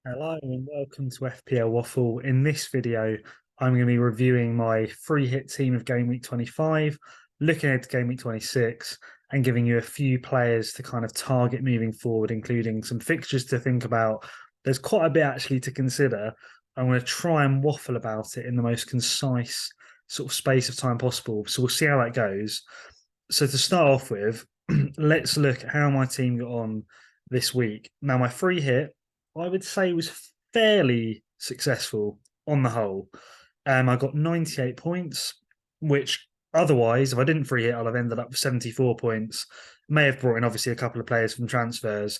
Hello and welcome to FPL Waffle. In this video, I'm going to be reviewing my free hit team of Game Week 25, looking ahead to Game Week 26, and giving you a few players to kind of target moving forward, including some fixtures to think about. There's quite a bit actually to consider. I'm going to try and waffle about it in the most concise sort of space of time possible. So we'll see how that goes. So to start off with, let's look at how my team got on this week. Now, my free hit I would say was fairly successful on the whole. I got 98 points, which otherwise, if I didn't free hit, I'd have ended up with 74 points. May have brought in obviously a couple of players from transfers,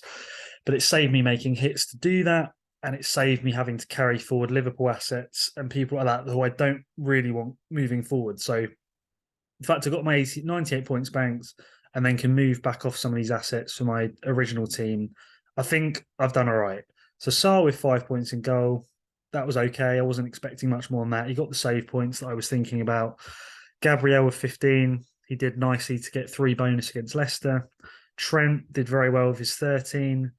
but it saved me making hits to do that. And it saved me having to carry forward Liverpool assets and people like that who I don't really want moving forward. So, in fact, I got my 98 points banked and then can move back off some of these assets for my original team. I think I've done all right. So Saar with 5 points in goal, that was okay. I wasn't expecting much more than that. He got the save points that I was thinking about. Gabriel with 15, he did nicely to get 3 bonus against Leicester. Trent did very well with his 13.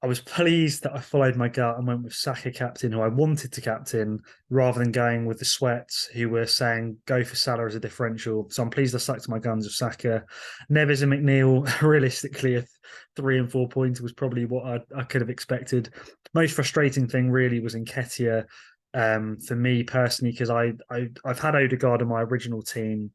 I was pleased that I followed my gut and went with Saka captain, who I wanted to captain, rather than going with the Sweats, who were saying go for Salah as a differential. So I'm pleased I stuck to my guns of Saka. Neves and McNeil, realistically, a 3 and 4 pointer was probably what I could have expected. Most frustrating thing really was Nketiah for me personally, because I've had Odegaard in my original team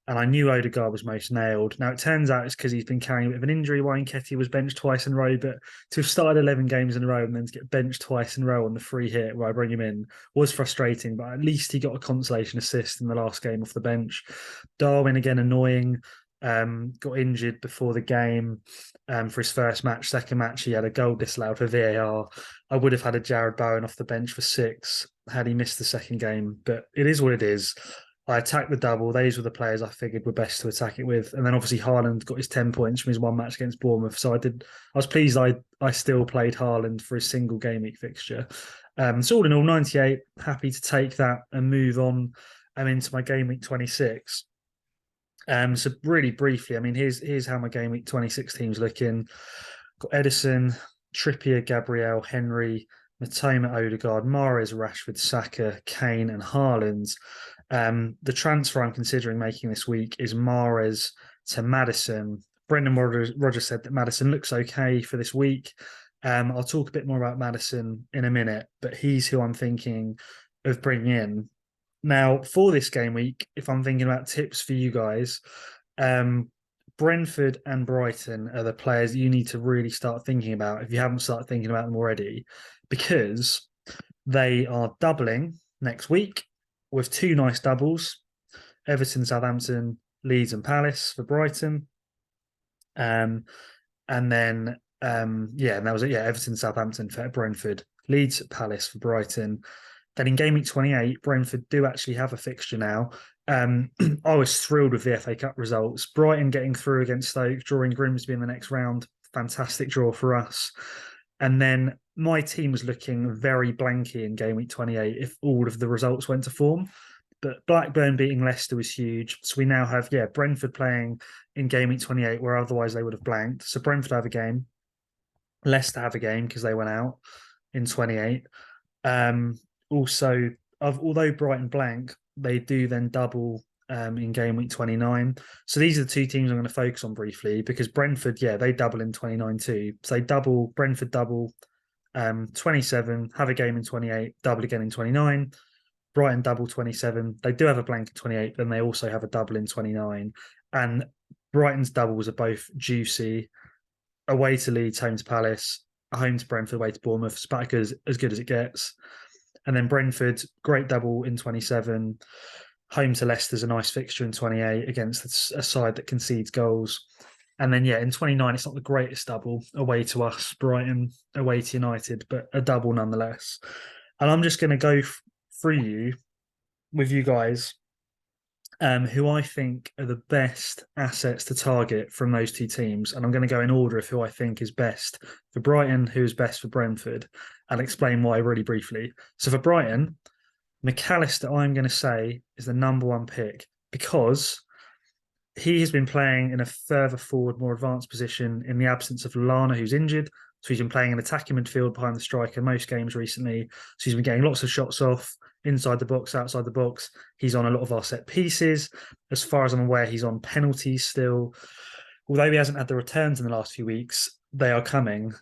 and I knew Odegaard was most nailed. Now, it turns out it's because he's been carrying a bit of an injury why Nketiah was benched twice in a row, but to have started 11 games in a row and then to get benched twice in a row on the free hit where I bring him in was frustrating, but at least he got a consolation assist in the last game off the bench. Darwin, again, annoying. Got injured before the game for his first match. Second match, he had a goal disallowed for VAR. I would have had a Jared Bowen off the bench for 6 had he missed the second game, but it is what it is. I attacked the double. Those were the players I figured were best to attack it with. And then obviously Haaland got his 10 points from his one match against Bournemouth. So I was pleased I still played Haaland for a single game week fixture. So all in all, 98, happy to take that and move on into my game week 26. So really briefly, I mean, here's how my game week 26 team's looking. Got Edison, Trippier, Gabriel, Henry, Matoma, Odegaard, Mahrez, Rashford, Saka, Kane, and Haaland. The transfer I'm considering making this week is Mahrez to Maddison. Brendan Rodgers said that Maddison looks okay for this week. I'll talk a bit more about Maddison in a minute, but he's who I'm thinking of bringing in. Now, for this game week, if I'm thinking about tips for you guys, Brentford and Brighton are the players you need to really start thinking about if you haven't started thinking about them already, because they are doubling next week with 2 nice doubles: Everton, Southampton, Leeds, and Palace for Brighton. And then and that was it. Yeah, Everton, Southampton for Brentford, Leeds, Palace for Brighton. Then in game week 28, Brentford do actually have a fixture now. I was thrilled with the FA Cup results. Brighton getting through against Stoke, drawing Grimsby in the next round. Fantastic draw for us. And then my team was looking very blanky in game week 28 if all of the results went to form. But Blackburn beating Leicester was huge. So we now have, Brentford playing in game week 28, where otherwise they would have blanked. So Brentford have a game. Leicester have a game because they went out in 28. Also, although Brighton blank, they do then double in game week 29. So these are the two teams I'm going to focus on briefly because Brentford, they double in 29 too. So they double, Brentford double 27, have a game in 28, double again in 29. Brighton double 27. They do have a blank in 28, then they also have a double in 29. And Brighton's doubles are both juicy. Away to Leeds, home to Palace, home to Brentford, away to Bournemouth. It's about as good as it gets. And then Brentford, great double in 27. Home to Leicester's a nice fixture in 28 against a side that concedes goals. And then, in 29, it's not the greatest double away to us, Brighton, away to United, but a double nonetheless. And I'm just going to go through you with you guys who I think are the best assets to target from those two teams. And I'm going to go in order of who I think is best for Brighton, who is best for Brentford. I'll explain why really briefly. So for Brighton, McAllister, I'm going to say, is the number one pick because he has been playing in a further forward, more advanced position in the absence of Lallana, who's injured. So he's been playing an attacking midfield behind the striker most games recently. So he's been getting lots of shots off inside the box, outside the box. He's on a lot of our set pieces. As far as I'm aware, he's on penalties still. Although he hasn't had the returns in the last few weeks, they are coming.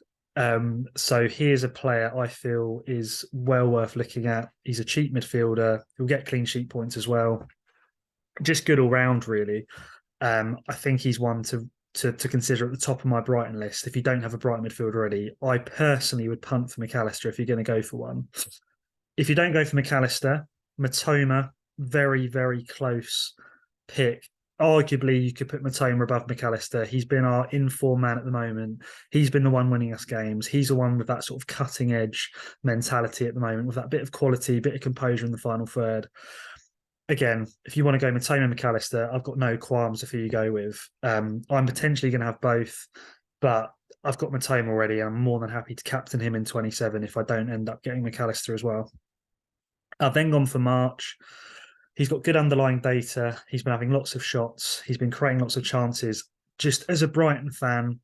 So here's a player I feel is well worth looking at. He's a cheap midfielder. He'll get clean sheet points as well. Just good all round, really. I think he's one to consider at the top of my Brighton list. If you don't have a Brighton midfielder already, I personally would punt for McAllister if you're going to go for one. If you don't go for McAllister, Matoma, very, very close pick. Arguably, you could put Matoma above McAllister. He's been our inform man at the moment. He's been the one winning us games. He's the one with that sort of cutting edge mentality at the moment, with that bit of quality, bit of composure in the final third. Again, if you want to go Matoma McAllister, I've got no qualms of who you go with. I'm potentially going to have both, but I've got Matoma already, and I'm more than happy to captain him in 27 if I don't end up getting McAllister as well. I've then gone for March. He's got good underlying data. He's been having lots of shots. He's been creating lots of chances. Just as a Brighton fan,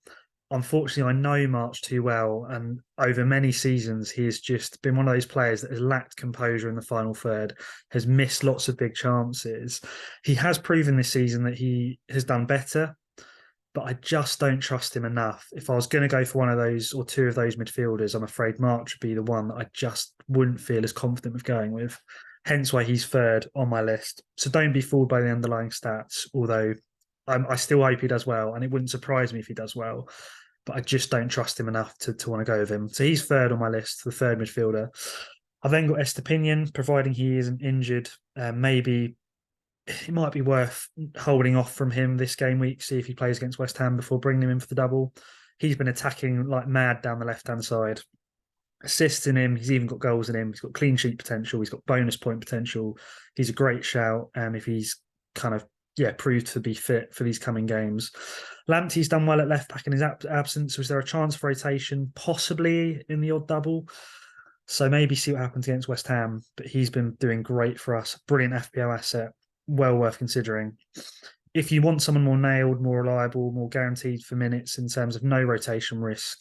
unfortunately, I know March too well. And over many seasons, he has just been one of those players that has lacked composure in the final third, has missed lots of big chances. He has proven this season that he has done better, but I just don't trust him enough. If I was going to go for one of those or two of those midfielders, I'm afraid March would be the one that I just wouldn't feel as confident with going with. Hence why he's third on my list. So don't be fooled by the underlying stats, although I still hope he does well, and it wouldn't surprise me if he does well. But I just don't trust him enough to want to go with him. So he's third on my list, the third midfielder. I've then got Estepinian, providing he isn't injured. Maybe it might be worth holding off from him this game week, see if he plays against West Ham before bringing him in for the double. He's been attacking like mad down the left-hand side. Assists in him, he's even got goals in him. He's got clean sheet potential. He's got bonus point potential. He's a great shout if he's kind of proved to be fit for these coming games. Lamptey's done well at left back in his absence. Was there a chance for rotation? Possibly in the odd double. So maybe see what happens against West Ham. But he's been doing great for us. Brilliant FPL asset. Well worth considering. If you want someone more nailed, more reliable, more guaranteed for minutes in terms of no rotation risk,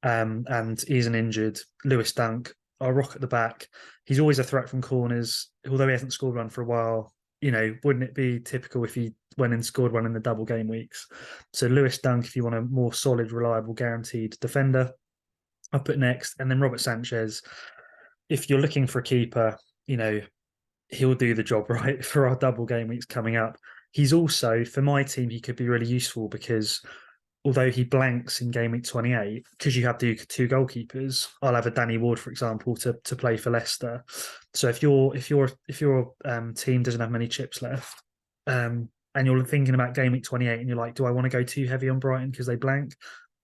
and he's an injured Lewis Dunk, our rock at the back. He's always a threat from corners, although he hasn't scored one for a while. Wouldn't it be typical if he went and scored one in the double game weeks? So Lewis Dunk, if you want a more solid, reliable, guaranteed defender, I'll put next. And then Robert Sanchez. If you're looking for a keeper, he'll do the job right for our double game weeks coming up. He's also, for my team, he could be really useful because although he blanks in game week 28, because you have two goalkeepers, I'll have a Danny Ward, for example, to play for Leicester. So if your team doesn't have many chips left, and you're thinking about game week 28, and you're like, do I want to go too heavy on Brighton because they blank?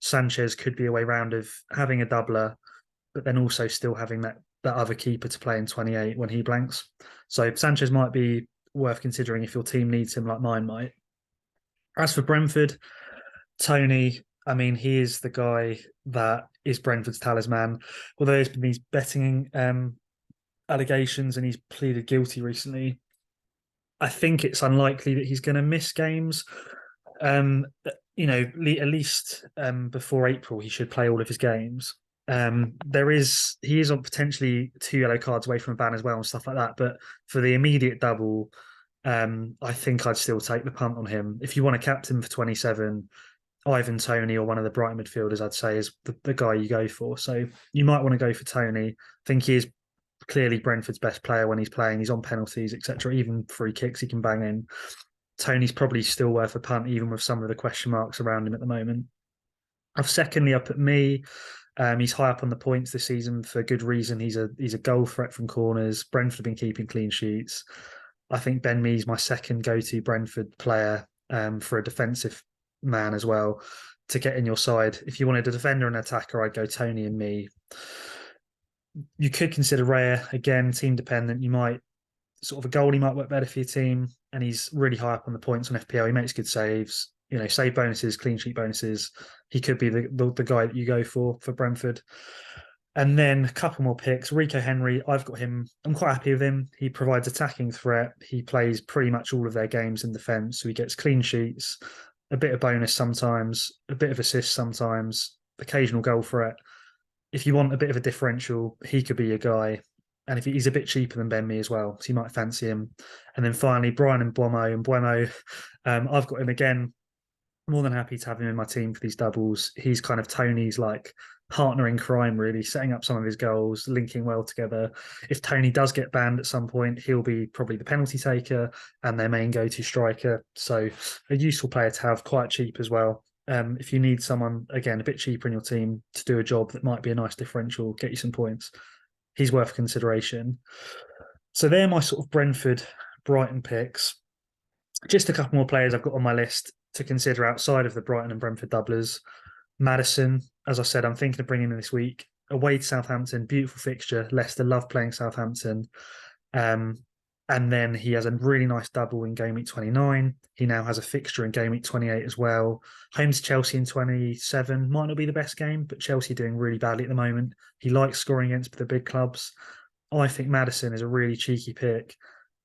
Sanchez could be a way round of having a doubler, but then also still having that other keeper to play in 28 when he blanks. So Sanchez might be worth considering if your team needs him, like mine might. As for Brentford, Tony, he is the guy that is Brentford's talisman. Although there's been these betting allegations and he's pleaded guilty recently, I think it's unlikely that he's going to miss games. At least before April, he should play all of his games. He is on potentially 2 yellow cards away from a ban as well and stuff like that. But for the immediate double, I think I'd still take the punt on him. If you want to captain for 27, Ivan Toney or one of the Brighton midfielders, I'd say, is the guy you go for. So you might want to go for Toney. I think he is clearly Brentford's best player when he's playing. He's on penalties, etc. Even free kicks he can bang in. Toney's probably still worth a punt, even with some of the question marks around him at the moment. I've secondly up at me. He's high up on the points this season for good reason. He's a goal threat from corners. Brentford have been keeping clean sheets. I think Ben Mee's my second go-to Brentford player for a defensive man as well to get in your side. If you wanted a defender and attacker, I'd go Toney and Mee. You could consider Raya, again, team dependent. You might sort of a goalie might work better for your team, and he's really high up on the points on FPL. He makes good saves, save bonuses, clean sheet bonuses. He could be the guy that you go for Brentford. And then a couple more picks. Rico Henry, I've got him. I'm quite happy with him. He provides attacking threat. He plays pretty much all of their games in defence, so he gets clean sheets, a bit of bonus sometimes, a bit of assist sometimes. occasional goal threat. If you want a bit of a differential, he could be your guy. And if he's a bit cheaper than Ben Mee as well, so you might fancy him. And then finally, Brian and Buemo, I've got him again. More than happy to have him in my team for these doubles. He's kind of Tony's like partner in crime, really, setting up some of his goals, linking well together. If Tony does get banned at some point, he'll be probably the penalty taker and their main go-to striker. So a useful player to have, quite cheap as well. If you need someone, again, a bit cheaper in your team to do a job that might be a nice differential, get you some points, he's worth consideration. So they're my sort of Brentford, Brighton picks. Just a couple more players I've got on my list to consider outside of the Brighton and Brentford doublers. Maddison, as I said, I'm thinking of bringing him this week. Away to Southampton, beautiful fixture. Leicester love playing Southampton. And then he has a really nice double in game week 29. He now has a fixture in game week 28 as well. Home to Chelsea in 27. Might not be the best game, but Chelsea doing really badly at the moment. He likes scoring against the big clubs. I think Maddison is a really cheeky pick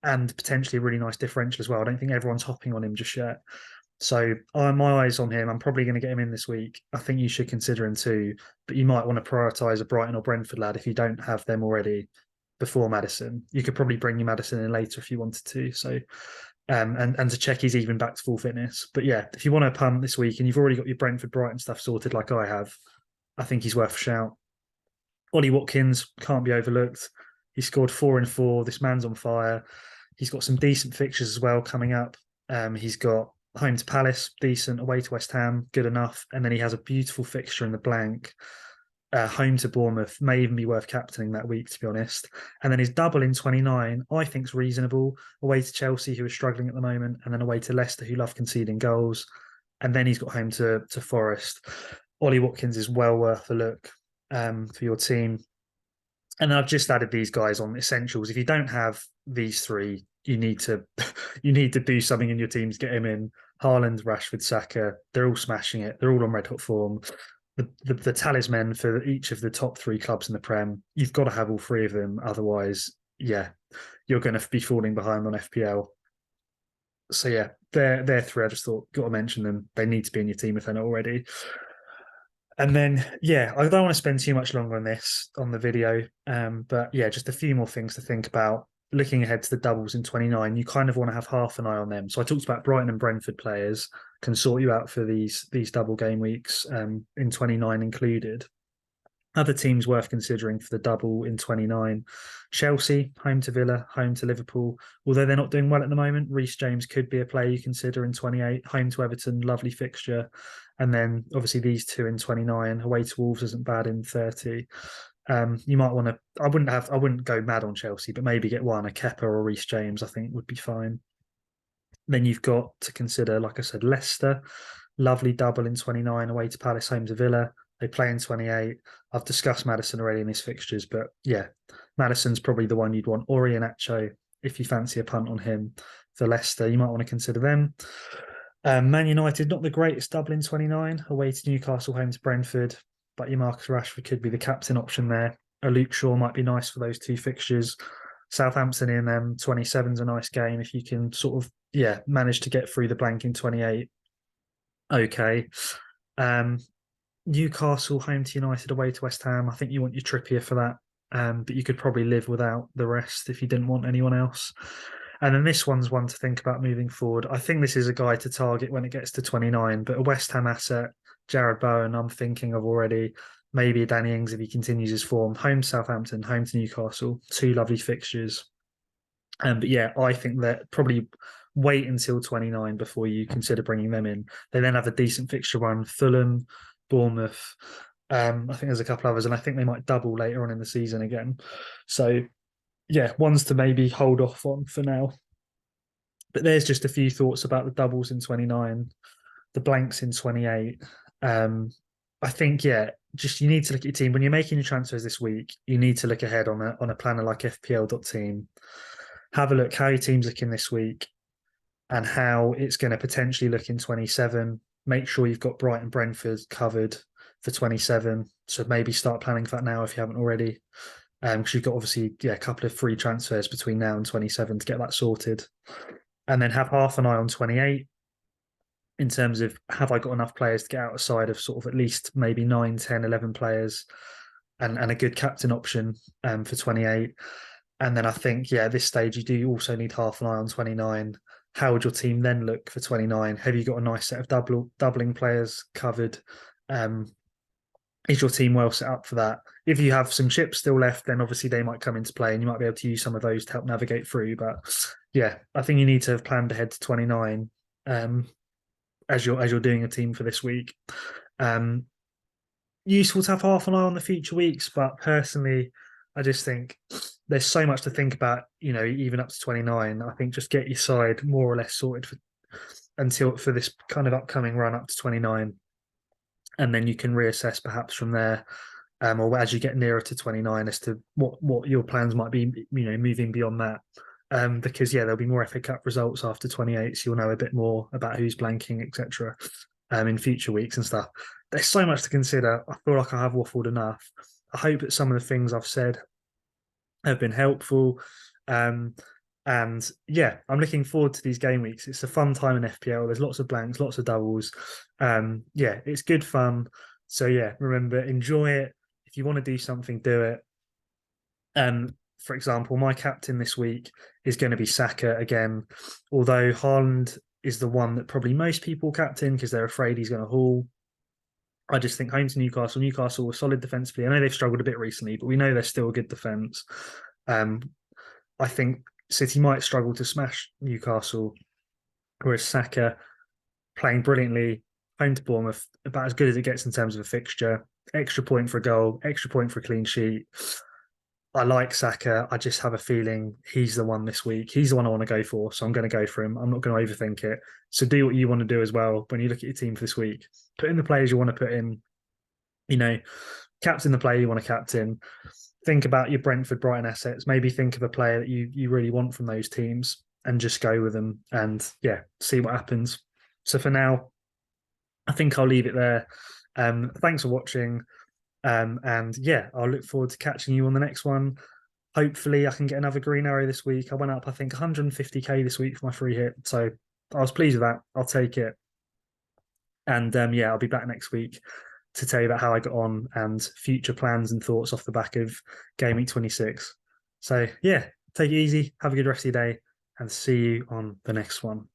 and potentially a really nice differential as well. I don't think everyone's hopping on him just yet. So my eyes on him. I'm probably going to get him in this week. I think you should consider him too, but you might want to prioritise a Brighton or Brentford lad if you don't have them already before Maddison. You could probably bring your Maddison in later if you wanted to. So and to check he's even back to full fitness. But yeah, if you want to punt this week and you've already got your Brentford Brighton stuff sorted like I have, I think he's worth a shout. Ollie Watkins can't be overlooked. He scored 4 in 4. This man's on fire. He's got some decent fixtures as well coming up. He's got home to Palace, decent, away to West Ham, good enough. And then he has a beautiful fixture in the blank, home to Bournemouth, may even be worth captaining that week, to be honest. And then his double in 29, I think is reasonable. Away to Chelsea, who are struggling at the moment, and then away to Leicester, who love conceding goals. And then he's got home to Forest. Ollie Watkins is well worth a look for your team. And I've just added these guys on essentials. If you don't have these three, you need to do something in your team to get him in. Haaland, Rashford, Saka, they're all smashing it. They're all on red hot form. The talisman for each of the top 3 clubs in the Prem, you've got to have all 3 of them. Otherwise, yeah, you're going to be falling behind on FPL. So yeah, they're 3. I just thought, got to mention them. They need to be in your team if they're not already. And then, yeah, I don't want to spend too much longer on this on the video, but yeah, just a few more things to think about. Looking ahead to the doubles in 29, you kind of want to have half an eye on them. So I talked about Brighton and Brentford players can sort you out for these double game weeks in 29 included. Other teams worth considering for the double in 29. Chelsea, home to Villa, home to Liverpool. Although they're not doing well at the moment, Reece James could be a player you consider in 28. Home to Everton, lovely fixture. And then obviously these 2 in 29. Away to Wolves isn't bad in 30. You might want to. I wouldn't go mad on Chelsea, but maybe get one, a Kepa or Reece James. I think would be fine. Then you've got to consider, like I said, Leicester, lovely double in 29. Away to Palace, home to Villa. They play in 28. I've discussed Maddison already in his fixtures, but yeah, Maddison's probably the one you'd want. Or Iheanacho, if you fancy a punt on him for Leicester, you might want to consider them. Man United, not the greatest double in 29. Away to Newcastle, home to Brentford. But your Marcus Rashford could be the captain option there. A Luke Shaw might be nice for those 2 fixtures. Southampton in 27 is a nice game if you can sort of, manage to get through the blank in 28. Okay. Newcastle, home to United, away to West Ham. I think you want your Trippier for that. But you could probably live without the rest if you didn't want anyone else. And then this one's one to think about moving forward. I think this is a guy to target when it gets to 29, but a West Ham asset, Jared Bowen, I'm thinking of already. Maybe Danny Ings if he continues his form. Home to Southampton, home to Newcastle. 2 lovely fixtures. But yeah, I think that probably wait until 29 before you consider bringing them in. They then have a decent fixture run. Fulham, Bournemouth. I think there's a couple others, and I think they might double later on in the season again. So yeah, ones to maybe hold off on for now. But there's just a few thoughts about the doubles in 29, the blanks in 28. I think, just you need to look at your team. When you're making your transfers this week, you need to look ahead on a planner like FPL.team. Have a look how your team's looking this week and how it's going to potentially look in 27. Make sure you've got Brighton Brentford covered for 27. So maybe start planning for that now if you haven't already. Because you've got obviously a couple of free transfers between now and 27 to get that sorted. And then have half an eye on 28. in terms of have I got enough players to get outside of sort of at least maybe 9, 10, 11 players and a good captain option for 28. And then I think, yeah, at this stage, you do also need half an eye on 29. How would your team then look for 29? Have you got a nice set of doubling players covered? Um, is your team well set up for that? If you have some chips still left, then obviously they might come into play and you might be able to use some of those to help navigate through. But yeah, I think you need to have planned ahead to 29 as you're doing a team for this week. Um, Useful to have half an eye on the future weeks, but personally, I just think there's so much to think about. Even up to 29, I think just get your side more or less sorted for this kind of upcoming run up to 29, and then you can reassess perhaps from there, or as you get nearer to 29 as to what your plans might be. Moving beyond that. Because yeah, there'll be more FA Cup results after 28, so you'll know a bit more about who's blanking, etc. In future weeks and stuff. There's so much to consider. I feel like I have waffled enough. I hope that some of the things I've said have been helpful. And yeah, I'm looking forward to these game weeks. It's a fun time in FPL. There's lots of blanks, lots of doubles. Yeah, it's good fun. So yeah, remember, enjoy it. If you want to do something, do it. For example, my captain this week is going to be Saka again, although Haaland is the one that probably most people captain because they're afraid he's going to haul. I just think home to Newcastle. Newcastle were solid defensively. I know they've struggled a bit recently, but we know they're still a good defence. I think City might struggle to smash Newcastle, whereas Saka playing brilliantly, home to Bournemouth, about as good as it gets in terms of a fixture. Extra point for a goal, extra point for a clean sheet. I like Saka. I just have a feeling he's the one this week. He's the one I want to go for, so I'm going to go for him. I'm not going to overthink it. So do what you want to do as well when you look at your team for this week. Put in the players you want to put in. Captain the player you want to captain. Think about your Brentford, Brighton assets. Maybe think of a player that you really want from those teams and just go with them. And yeah, see what happens. So for now, I think I'll leave it there. Thanks for watching. And yeah, I'll look forward to catching you on the next one. Hopefully, I can get another green arrow this week. I went up, I think, 150k this week for my free hit. So I was pleased with that. I'll take it. And yeah, I'll be back next week to tell you about how I got on and future plans and thoughts off the back of Game Week 26. So yeah, take it easy. Have a good rest of your day and see you on the next one.